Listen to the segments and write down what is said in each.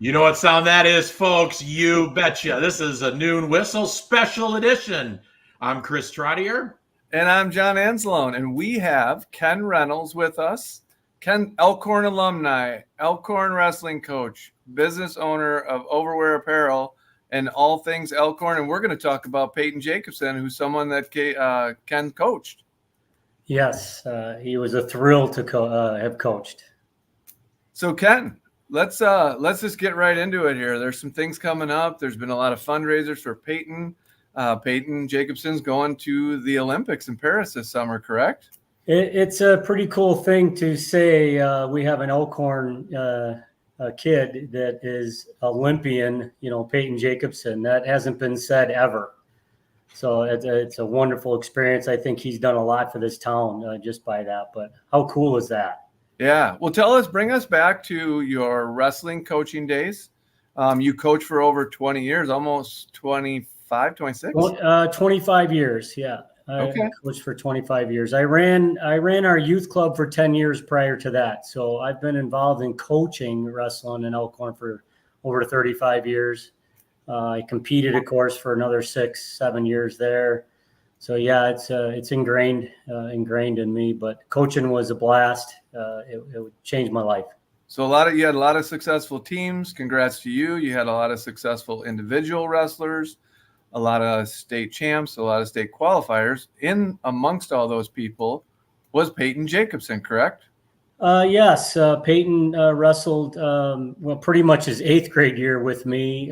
You know what sound that is, folks? You betcha. This is a Noon Whistle special edition. I'm Chris Trottier. And I'm John Anzalone. And we have Ken Reynolds with us. Ken, Elkhorn alumni, Elkhorn wrestling coach, business owner of Overwear Apparel, and all things Elkhorn. And we're going to talk about Payton Jacobson, who's someone that Ken coached. Yes, he was a thrill to have coached. So Ken, let's just get right into it here. There's some things coming up. There's been a lot of fundraisers for Payton. Payton Jacobson's going to the Olympics in Paris this summer, correct? It's a pretty cool thing to say. We have an Elkhorn kid that is Olympian, Payton Jacobson. That hasn't been said ever. So it's a wonderful experience. I think he's done a lot for this town just by that. But how cool is that? Yeah. Well, bring us back to your wrestling coaching days. You coached for over 20 years, almost 25, 26? 25 years, yeah. I coached for 25 years. I ran our youth club for 10 years prior to that. So I've been involved in coaching wrestling in Elkhorn for over 35 years. I competed, of course, for another 6-7 years there. So yeah, it's ingrained in me. But coaching was a blast. It changed my life. So you had a lot of successful teams. Congrats to you. You had a lot of successful individual wrestlers, a lot of state champs, a lot of state qualifiers. In amongst all those people was Payton Jacobson, correct? Yes. Payton wrestled pretty much his 8th grade year with me.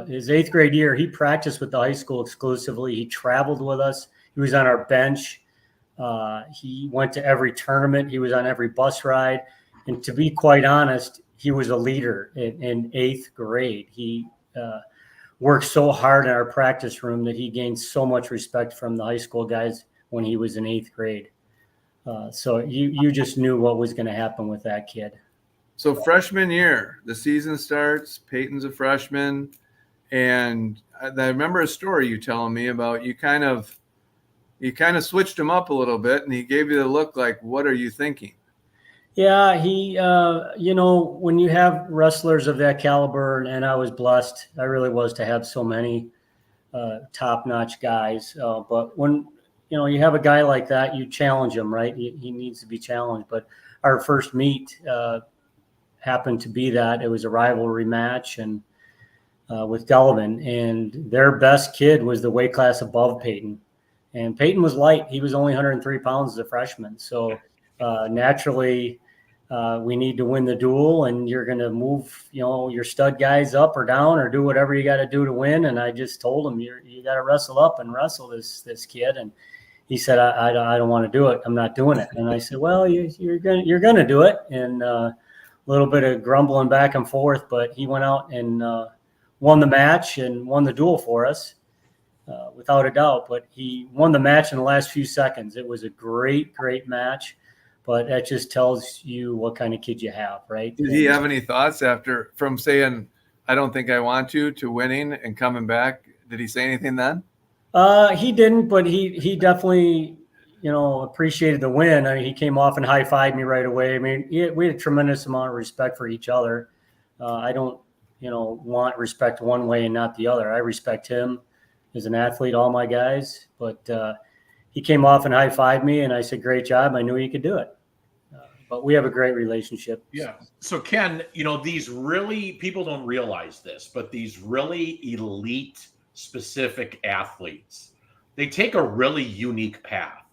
His 8th grade year, he practiced with the high school exclusively. He traveled with us. He was on our bench. He went to every tournament. He was on every bus ride. And to be quite honest, he was a leader in 8th grade. He worked so hard in our practice room that he gained so much respect from the high school guys when he was in 8th grade. So you just knew what was going to happen with that kid. So freshman year, the season starts. Payton's a freshman. And I remember a story you telling me about you kind of switched him up a little bit, and he gave you the look like, what are you thinking? Yeah, he, when you have wrestlers of that caliber, and I was blessed, I really was, to have so many top-notch guys. But when, you have a guy like that, you challenge him, right? He needs to be challenged. But our first meet happened to be that. It was a rivalry match and with Delavan, and their best kid was the weight class above Payton. And Payton was light. He was only 103 pounds as a freshman. So naturally, we need to win the duel, and you're going to move, your stud guys up or down or do whatever you got to do to win. And I just told him, you got to wrestle up and wrestle this kid. And he said, I don't want to do it. I'm not doing it. And I said, well, you're going to do it. And a little bit of grumbling back and forth, but he went out and won the match and won the duel for us. Without a doubt, but he won the match in the last few seconds. It was a great match, but that just tells you what kind of kid you have, right? Did he have any thoughts from saying, I don't think I want to winning and coming back? Did he say anything then? He didn't, but he definitely, appreciated the win. I mean, he came off and high-fived me right away. I mean, we had a tremendous amount of respect for each other. I don't, want respect one way and not the other. I respect him as an athlete, all my guys, but he came off and high-fived me, and I said, great job. I knew you could do it. But we have a great relationship. Yeah. So Ken, these really, people don't realize this, but these really elite specific athletes, they take a really unique path.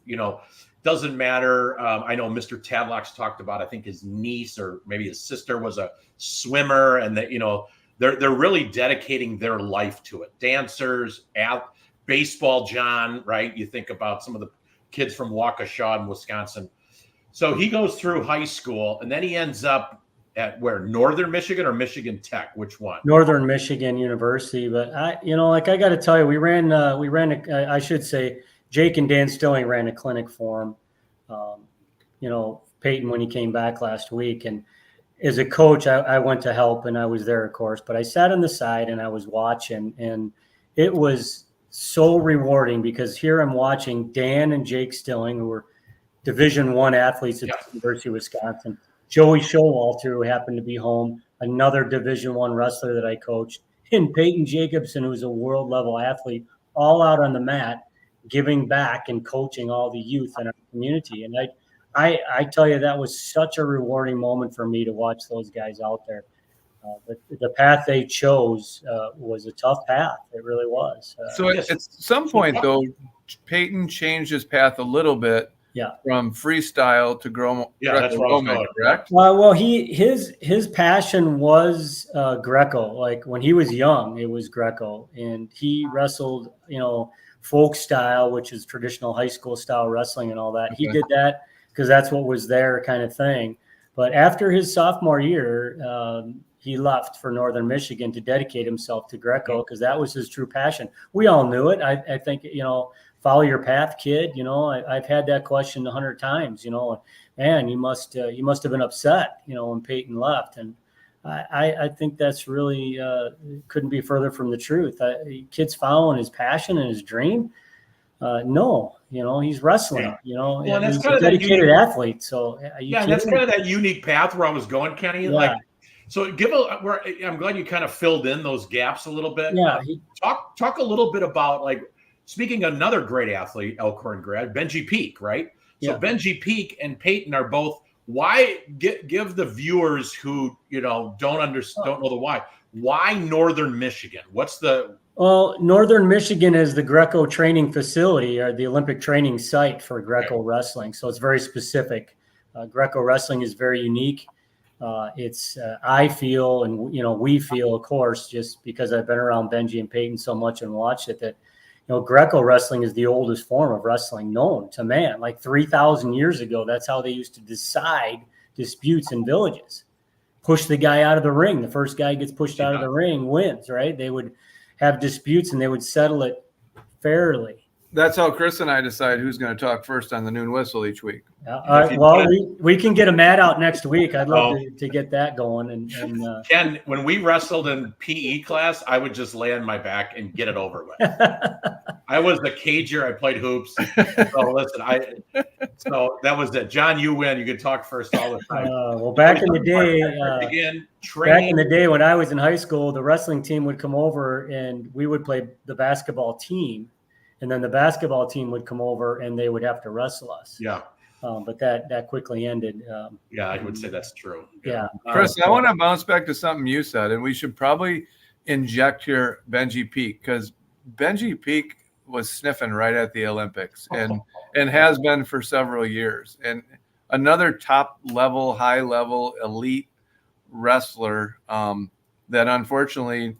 Doesn't matter. I know Mr. Tadlock's talked about, I think his niece or maybe his sister was a swimmer, and that, they're really dedicating their life to it. Dancers, baseball, John, right? You think about some of the kids from Waukesha in Wisconsin. So he goes through high school, and then he ends up at where? Northern Michigan or Michigan Tech? Which one? Northern Michigan University. But I got to tell you, I should say, Jake and Dan Stilling ran a clinic for him. Payton, when he came back last week, and as a coach, I went to help, and I was there, of course, but I sat on the side and I was watching, and it was so rewarding because here I'm watching Dan and Jake Stilling, who were Division I athletes at the University of Wisconsin, Joey Showalter, who happened to be home, another Division I wrestler that I coached, and Payton Jacobson, who's a world level athlete, all out on the mat, giving back and coaching all the youth in our community. And I tell you, that was such a rewarding moment for me to watch those guys out there. But the path they chose was a tough path. It really was. So at some point, though, Payton changed his path a little bit. Yeah. From freestyle to Greco-Roman, correct? Well, his passion was Greco. Like when he was young, it was Greco, and he wrestled, folk style, which is traditional high school style wrestling and all that. He did that because that's what was their kind of thing. But after his sophomore year, he left for Northern Michigan to dedicate himself to Greco because that was his true passion. We all knew it. I think, follow your path, kid. I've had that question 100 times, man, you must have been upset, when Payton left. And I think that's really couldn't be further from the truth. Kid's following his passion and his dream. No, he's wrestling, Well, and he's that's kind a of that dedicated athlete. So that's kind of that unique path where I was going, Kenny. Yeah. Like, so I'm glad you kind of filled in those gaps a little bit. Yeah. Talk a little bit about, like, speaking of another great athlete, Elkhorn grad, Benji Peak, right? So Benji Peak and Payton are both. Why give the viewers who don't know the why? Why Northern Michigan? Well, Northern Michigan is the Greco training facility or the Olympic training site for Greco wrestling. So it's very specific. Greco wrestling is very unique. It's I feel, and we feel, of course, just because I've been around Benji and Payton so much and watched it, that Greco wrestling is the oldest form of wrestling known to man. Like 3,000 years ago, that's how they used to decide disputes in villages. Push the guy out of the ring. The first guy gets pushed out of the ring wins, right? They would have disputes and they would settle it fairly. That's how Chris and I decide who's going to talk first on the Noon Whistle each week. Well, we can get a mat out next week. I'd love to get that going. And Ken, when we wrestled in PE class, I would just lay on my back and get it over with. I was a cager. I played hoops. So listen, so that was it. John, you win. You can talk first all the time. Well, back in the day when I was in high school, the wrestling team would come over and we would play the basketball team. And then the basketball team would come over and they would have to wrestle us. Yeah. But that quickly ended. I would say that's true. Yeah. Chris, I want to bounce back to something you said, and we should probably inject here Benji Peak, because Benji Peak was sniffing right at the Olympics and has been for several years. And another top level, high level, elite wrestler that unfortunately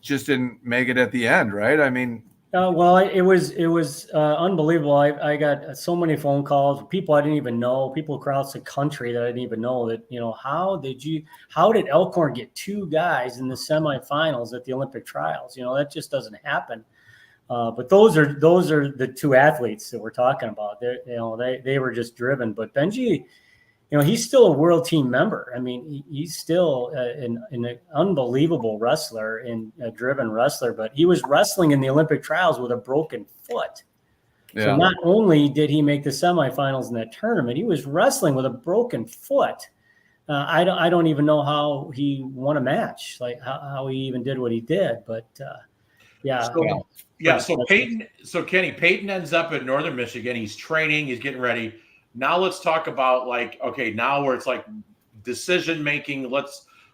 just didn't make it at the end, right? I mean, well, it was unbelievable. I got so many phone calls, people I didn't even know, people across the country that I didn't even know, that how did Elkhorn get two guys in the semifinals at the Olympic trials? That just doesn't happen. But those are the two athletes that we're talking about. They were just driven. But Benji, he's still a world team member. I mean, he's still an unbelievable wrestler and a driven wrestler, but he was wrestling in the Olympic trials with a broken foot. Yeah. So not only did he make the semifinals in that tournament, he was wrestling with a broken foot. I don't even know how he won a match, like how he even did what he did, but So Payton ends up at Northern Michigan. He's training, he's getting ready. Now let's talk about now where it's like decision making.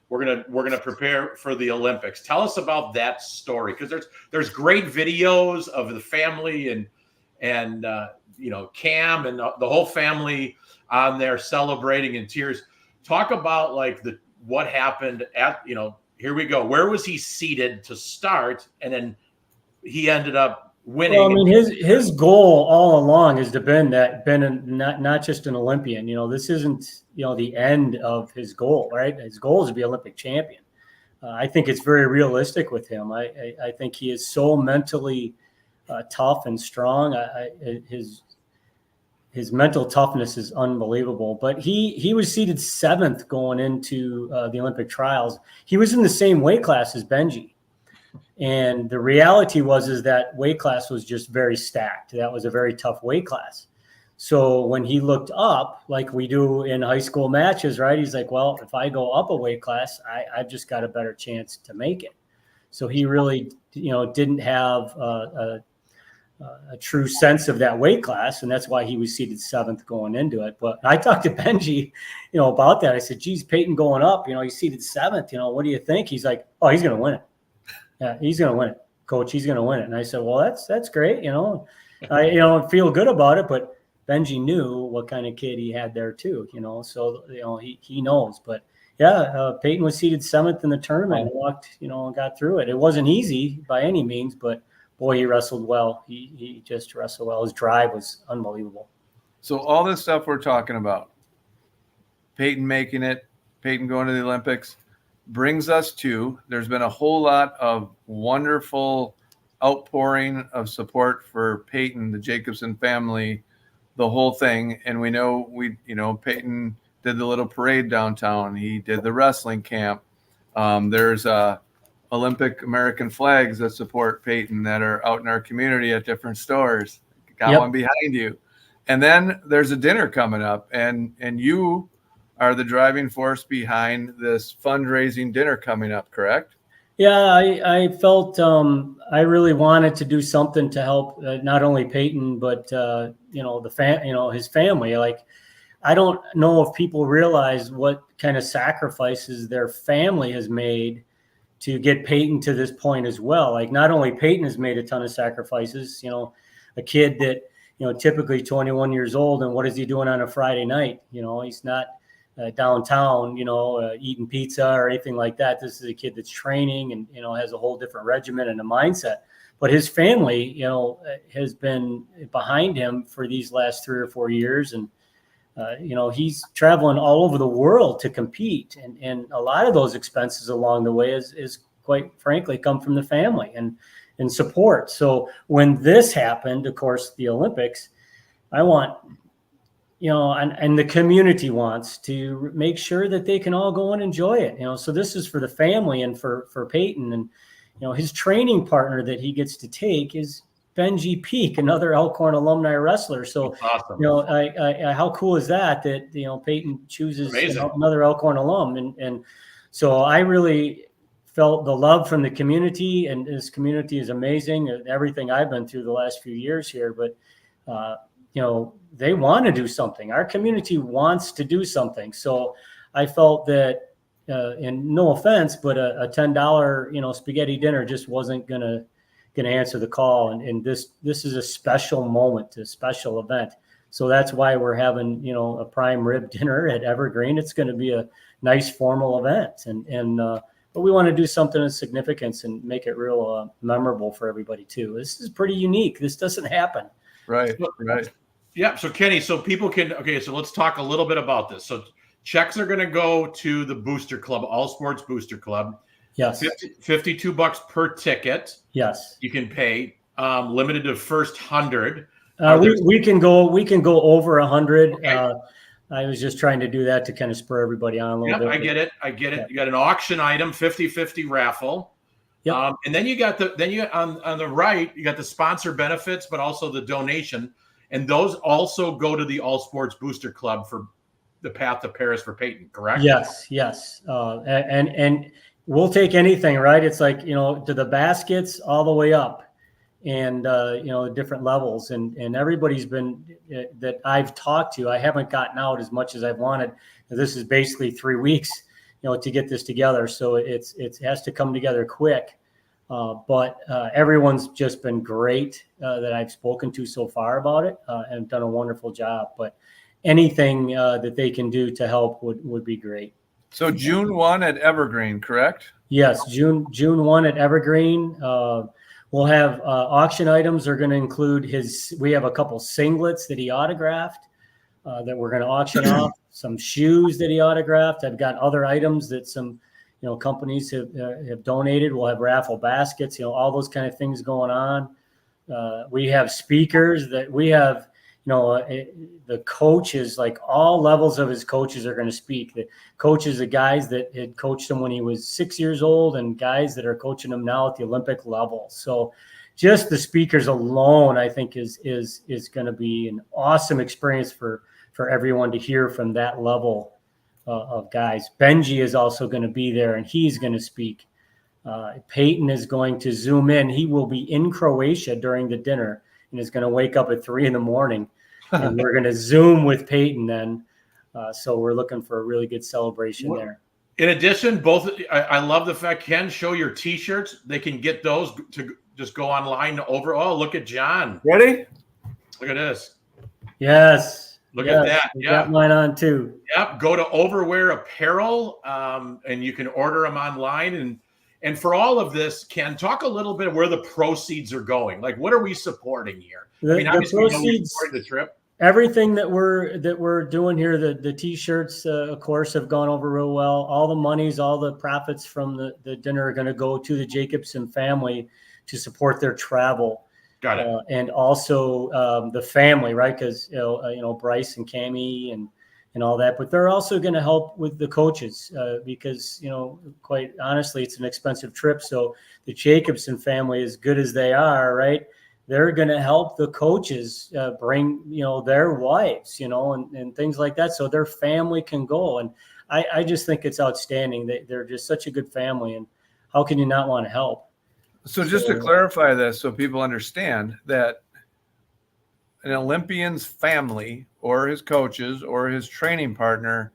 We're gonna prepare for the Olympics. Tell us about that story, because there's great videos of the family and Cam and the whole family on there celebrating in tears. Talk about what happened at here we go. Where was he seated to start, and then he ended up winning. Well, I mean, his goal all along has been not just an Olympian. This isn't the end of his goal, right? His goal is to be Olympic champion. I think it's very realistic with him. I think he is so mentally tough and strong. His mental toughness is unbelievable. But he was seated 7th going into the Olympic trials. He was in the same weight class as Benji. And the reality was that weight class was just very stacked. That was a very tough weight class. So when he looked up, like we do in high school matches, right? He's like, well, if I go up a weight class, I've just got a better chance to make it. So he really, didn't have a true sense of that weight class, and that's why he was seated 7th going into it. But I talked to Benji, about that. I said, geez, Payton going up, he's seated 7th, what do you think? He's like, oh, he's going to win it. Yeah, he's going to win it, coach. He's going to win it. And I said, well, that's great. I feel good about it, but Benji knew what kind of kid he had there too, so, he knows. But yeah, Payton was seated 7th in the tournament and walked, and got through it. It wasn't easy by any means, but boy, he wrestled well. He just wrestled well. His drive was unbelievable. So all this stuff we're talking about, Payton making it, Payton going to the Olympics, brings us to, there's been a whole lot of wonderful outpouring of support for Payton, the Jacobson family, the whole thing. And we know Payton did the little parade downtown. He did the wrestling camp. There's Olympic American flags that support Payton that are out in our community at different stores. Got one behind you. And then there's a dinner coming up, and you are the driving force behind this fundraising dinner coming up, correct? Yeah, I felt I really wanted to do something to help not only Payton, but his family. Like, I don't know if people realize what kind of sacrifices their family has made to get Payton to this point as well. Like, not only Payton has made a ton of sacrifices, a kid that, typically 21 years old, and what is he doing on a Friday night? He's not downtown, eating pizza or anything like that. This is a kid that's training and, has a whole different regimen and a mindset. But his family, has been behind him for these last 3 or 4 years. And, he's traveling all over the world to compete. And a lot of those expenses along the way is quite frankly come from the family and support. So when this happened, of course, the Olympics, I want, and the community wants to make sure that they can all go and enjoy it. So this is for the family and for Payton. And, his training partner that he gets to take is Benji Peak, another Elkhorn alumni wrestler. So, awesome. How cool is that Payton chooses another Elkhorn alum. And so I really felt the love from the community, and this community is amazing. Everything I've been through the last few years here, but, they want to do something. Our community wants to do something. So I felt that, and no offense, but a $10, spaghetti dinner just wasn't going to answer the call. And this is a special moment, a special event. So that's why we're having, a prime rib dinner at Evergreen. It's going to be a nice formal event. But we want to do something of significance and make it real memorable for everybody too. This is pretty unique. This doesn't happen. Right. Yeah. So Kenny, so people can, so let's talk a little bit about this. So checks are going to go to the Booster Club, All Sports Booster Club. Yes. $52 per ticket. Yes. You can pay, limited to first 100. We can go over 100. Okay. I was just trying to do that to kind of spur everybody on a little bit. I get it. Yeah. You got an auction item, 50-50 raffle. Yep. And then you got on the right, you got the sponsor benefits, but also the donation. And those also go to the All Sports Booster Club for the Path to Paris for Payton, correct? Yes. And we'll take anything, right? It's like, to the baskets all the way up and, different levels. And everybody's been that I've talked to, I haven't gotten out as much as I've wanted. This is basically 3 weeks, to get this together. So it has to come together quick. But everyone's just been great that I've spoken to so far about it and done a wonderful job. But anything that they can do to help would be great. So June 1 at Evergreen, correct? Yes, June 1 at Evergreen. We'll have auction items are going to include we have a couple singlets that he autographed that we're going to auction off, some shoes that he autographed. I've got other items that some companies have donated. We'll have raffle baskets, all those kind of things going on. We have speakers that we have, the coaches, like all levels of his coaches are going to speak. The coaches, the guys that had coached him when he was 6 years old and guys that are coaching him now at the Olympic level. So just the speakers alone, I think is going to be an awesome experience for everyone to hear from that level of guys. Benji is also going to be there, and he's going to speak. Payton is going to Zoom in. He will be in Croatia during the dinner and is going to wake up at 3 a.m. and we're going to Zoom with Payton then. So we're looking for a really good celebration there. In addition, I love the fact, Ken, show your T-shirts. They can get those to just go online over. Oh, look at John. Ready? Look at this. Yes. Look at that. We got mine on too. Yep. Go to Overwear Apparel, and you can order them online. And for all of this, Ken, talk a little bit of where the proceeds are going. Like, what are we supporting here? The proceeds, the trip. Everything that we're doing here, the T-shirts, of course, have gone over real well. All the monies, all the profits from the dinner are going to go to the Jacobson family to support their travel. Got it. And also the family, right? Because Bryce and Cammie and all that, but they're also going to help with the coaches because quite honestly, it's an expensive trip. So the Jacobson family, as good as they are, right? They're going to help the coaches bring, their wives, and things like that. So their family can go. And I just think it's outstanding. They're just such a good family. And how can you not want to help? So just to clarify this, so people understand that an Olympian's family or his coaches or his training partner,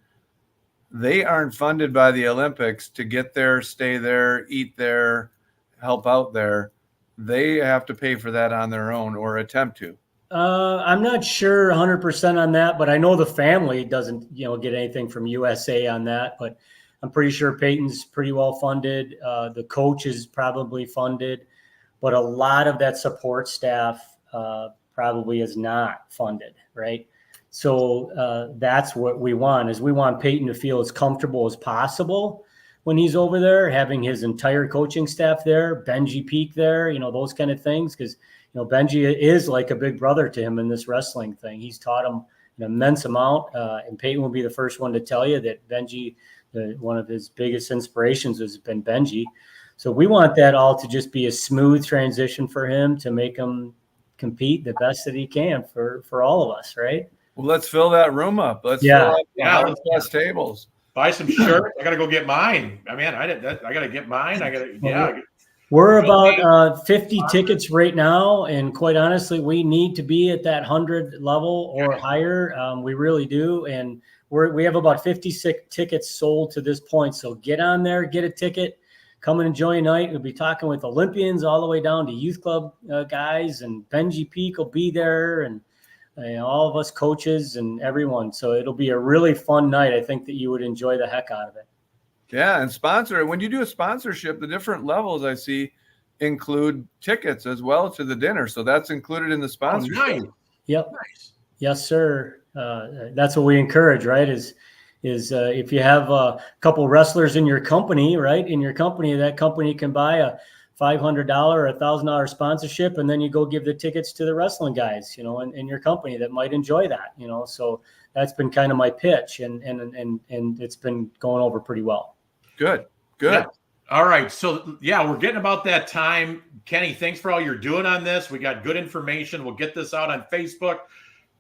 they aren't funded by the Olympics to get there, stay there, eat there, help out there. They have to pay for that on their own or attempt to. I'm not sure 100% on that, but I know the family doesn't, get anything from USA on that, but I'm pretty sure Payton's pretty well funded. The coach is probably funded, but a lot of that support staff probably is not funded, right? So that's what we want, is we want Payton to feel as comfortable as possible when he's over there, having his entire coaching staff there, Benji Peak there, those kind of things. Because, Benji is like a big brother to him in this wrestling thing. He's taught him an immense amount. And Payton will be the first one to tell you that Benji, one of his biggest inspirations has been Benji. So we want that all to just be a smooth transition for him to make him compete the best that he can for all of us, right? Well, let's fill that room up. Let's fill up the tables. Buy some shirts. I got to go get mine. I mean, I got to get mine. We're about 50 tickets right now. And quite honestly, we need to be at that 100 level or higher. We really do. And we have about 56 tickets sold to this point. So get on there, get a ticket, come and enjoy a night. We'll be talking with Olympians all the way down to youth club guys, and Benji Peak will be there, and all of us coaches and everyone. So it'll be a really fun night. I think that you would enjoy the heck out of it. Yeah. And when you do a sponsorship, the different levels I see include tickets as well to the dinner. So that's included in the sponsorship. Oh, nice. Yep. Nice. Yes, sir. That's what we encourage, right? Is if you have a couple wrestlers in your company, right? In your company, that company can buy a $500 or $1,000 sponsorship, and then you go give the tickets to the wrestling guys, in your company that might enjoy that, So that's been kind of my pitch, and it's been going over pretty well. Good. Yeah. All right. So we're getting about that time. Kenny, thanks for all you're doing on this. We got good information. We'll get this out on Facebook.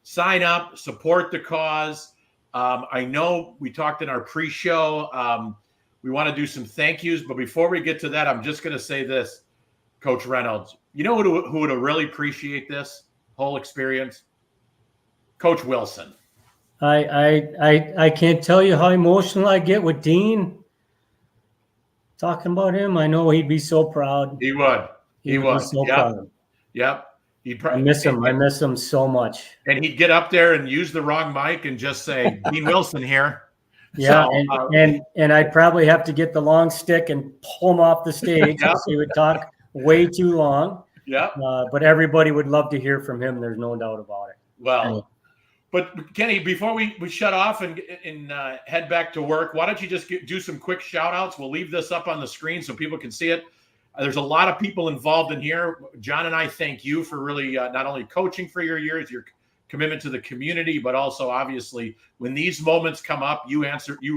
Sign up, support the cause. I know we talked in our pre-show. We want to do some thank yous, but before we get to that, I'm just going to say this, Coach Reynolds. You know who would really appreciate this whole experience? Coach Wilson. I can't tell you how emotional I get with Dean talking about him. I know he'd be so proud. He would. He would. Be so proud. Yep. I miss him. I miss him so much. And he'd get up there and use the wrong mic and just say, Dean Wilson here. Yeah, so, and I'd probably have to get the long stick and pull him off the stage because he would talk way too long. Yeah. But everybody would love to hear from him. There's no doubt about it. Well, but Kenny, before we shut off and head back to work, why don't you just do some quick shout outs? We'll leave this up on the screen so people can see it. There's a lot of people involved in here. John and I thank you for really not only coaching for your years, your commitment to the community, but also obviously when these moments come up, you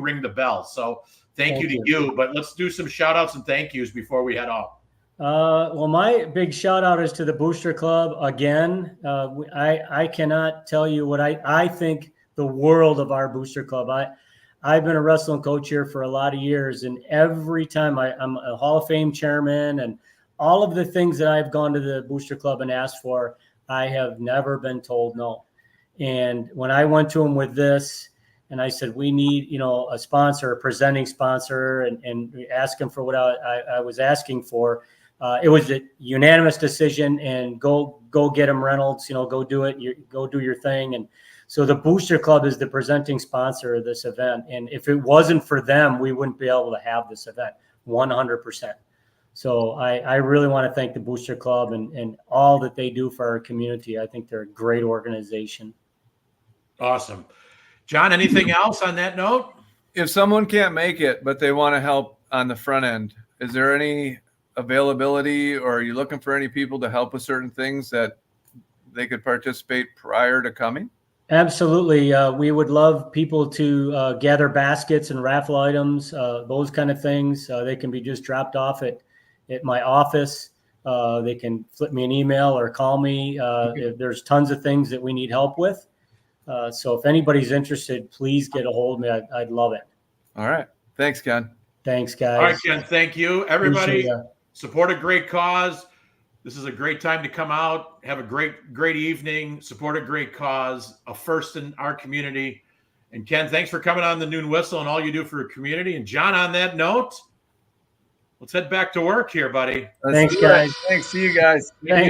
ring the bell. So thank you to you, but let's do some shout outs and thank yous before we head off. Well, my big shout out is to the Booster Club again. I cannot tell you what I think the world of our Booster Club. I've been a wrestling coach here for a lot of years, and every time I'm a Hall of Fame chairman, and all of the things that I've gone to the Booster Club and asked for, I have never been told no. And when I went to them with this, and I said, we need, a sponsor, a presenting sponsor, and ask them for what I was asking for. It was a unanimous decision, and go get them, Reynolds. Go do it. Go do your thing. And so the Booster Club is the presenting sponsor of this event. And if it wasn't for them, we wouldn't be able to have this event 100%. So I really want to thank the Booster Club and all that they do for our community. I think they're a great organization. Awesome. John, anything else on that note? If someone can't make it, but they want to help on the front end, is there any availability, or are you looking for any people to help with certain things that they could participate prior to coming? Absolutely. We would love people to gather baskets and raffle items, those kind of things. They can be just dropped off at my office. They can flip me an email or call me. There's tons of things that we need help with. So if anybody's interested, please get a hold of me. I'd love it. All right. Thanks, Ken. Thanks, guys. All right, Ken. Thank you. Everybody, support a great cause. This is a great time to come out, have a great evening, support a great cause, a first in our community. And Ken, thanks for coming on the Noon Whistle and all you do for your community. And John, on that note, let's head back to work here, buddy. Thanks, guys. Thanks. See you guys. Thanks.